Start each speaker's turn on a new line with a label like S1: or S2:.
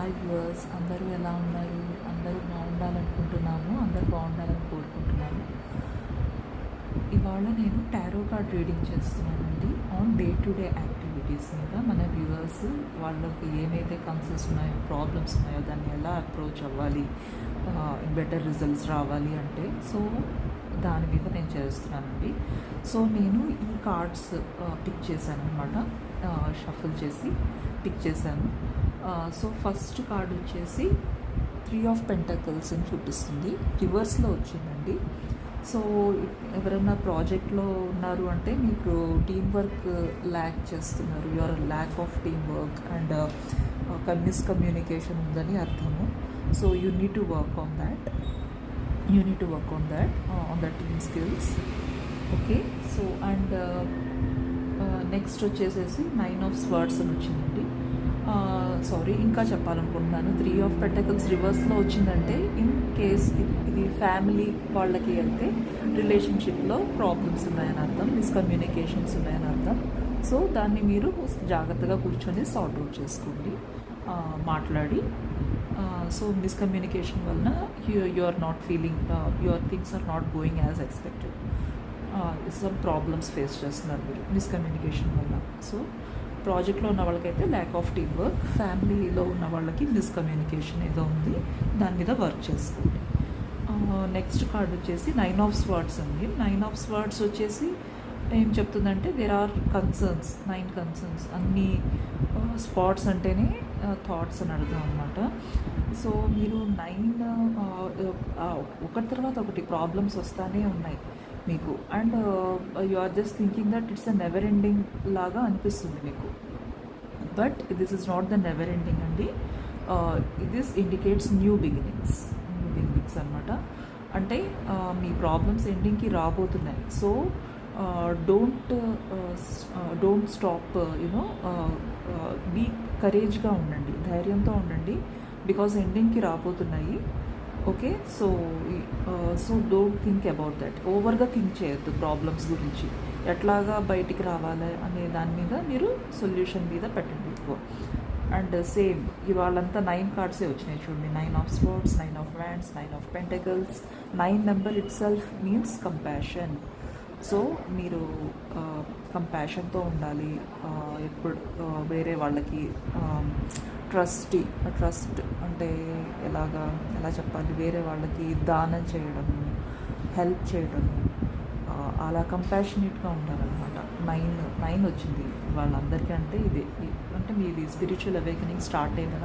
S1: Hi viewers, అందరూ ఎలా ఉన్నారు? అందరూ బాగుండాలనుకుంటున్నాను. అందరూ బాగుండాలని కోరుకుంటున్నాను. ఇవాళ నేను టారో కార్డ్ రీడింగ్ చేస్తున్నానండి. On day to day activities మీద మన వ్యూవర్స్ వాళ్ళకి ఏమైతే కన్సర్న్స్ ఉన్నాయో, ప్రాబ్లమ్స్ ఉన్నాయో దాన్ని ఎలా అప్రోచ్ అవ్వాలి, బెటర్ రిజల్ట్స్ రావాలి అంటే దాని మీద నేను చేస్తున్నానండి. నేను ఈ కార్డ్స్ పిక్ చేశాను అనమాట. షఫుల్ చేసి పిక్ చేశాను. ఫస్ట్ కార్డ్ వచ్చేసి 3 ఆఫ్ పెంటకల్స్ అని చూపిస్తుంది. రివర్స్లో వచ్చిందండి. ఎవరైనా ప్రాజెక్ట్లో ఉన్నారు అంటే మీకు టీం వర్క్ ల్యాక్ చేస్తున్నారు, your lack of team work and miscommunication ఉందని అర్థము. You need to work on that. On the team skills. Okay. Next వచ్చేసేసి 9 ఆఫ్ స్వర్డ్స్ అని వచ్చిందండి. ఇంకా చెప్పాలనుకుంటున్నాను. 3 ఆఫ్ పెంటకల్స్ రివర్స్లో వచ్చిందంటే ఇన్ కేస్ ఇది ఫ్యామిలీ వాళ్ళకి అయితే రిలేషన్షిప్లో ప్రాబ్లమ్స్ ఉన్నాయని అర్థం, మిస్కమ్యూనికేషన్స్ ఉన్నాయని అర్థం. దాన్ని మీరు జాగ్రత్తగా కూర్చొని సార్ట్ అవుట్ చేసుకోండి, మాట్లాడి. మిస్కమ్యూనికేషన్ వలన you are not feeling, your things are not going as expected. Some problems face చేస్తున్నారు మీరు మిస్కమ్యూనికేషన్ వల్ల. ప్రాజెక్ట్లో ఉన్న వాళ్ళకైతే ల్యాక్ ఆఫ్ టీమ్ వర్క్, ఫ్యామిలీలో ఉన్న వాళ్ళకి మిస్కమ్యూనికేషన్ ఏదో ఉంది, దాని మీద వర్క్ చేసుకోండి. నెక్స్ట్ కార్డ్ వచ్చేసి 9 ఆఫ్ స్వర్డ్స్ అండి. 9 ఆఫ్ స్వర్డ్స్ వచ్చేసి ఏం చెప్తుందంటే దేర్ ఆర్ కన్సర్న్స్, 9 కన్సర్న్స్. అన్ని స్పాట్స్ అంటేనే థాట్స్ అని అర్థం అనమాట. మీరు 9 ఒకటి తర్వాత ఒకటి ప్రాబ్లమ్స్ వస్తూనే ఉన్నాయి మీకు. And you are just thinking that it's a never ending లాగా అనిపిస్తుంది మీకు. But this is not the never ending అండి. దిస్ ఇండికేట్స్ న్యూ బిగినింగ్స్ అనమాట. అంటే మీ ప్రాబ్లమ్స్ ఎండింగ్కి రాబోతున్నాయి. డోంట్ స్టాప్, బీ కరేజ్గా ఉండండి, ధైర్యంతో ఉండండి, బికాజ్ ఎండింగ్కి రాబోతున్నాయి. Okay. Don't think about that. ఓవర్గా థింక్ చేయొద్దు ప్రాబ్లమ్స్ గురించి. ఎట్లాగా బయటికి రావాలి అనే దాని మీద మీరు సొల్యూషన్ మీద పెట్టండి ఎక్కువ. అండ్ సేమ్ ఇవాళంతా 9 కార్డ్సే వచ్చినాయి చూడండి. 9 of swords, 9 of wands, 9 of pentacles. 9 number it self means compassion. మీరు కంపాషన్తో ఉండాలి. ఎప్పుడు వేరే వాళ్ళకి ట్రస్ట్ అంటే ఎలా చెప్పాలి, వేరే వాళ్ళకి దానం చేయడము, హెల్ప్ చేయడము, అలా కంపాషనేట్గా ఉండాలన్నమాట. 9 వచ్చింది వాళ్ళందరికీ. అంటే మీది స్పిరిచువల్ అవేకనింగ్ స్టార్ట్ అయిందని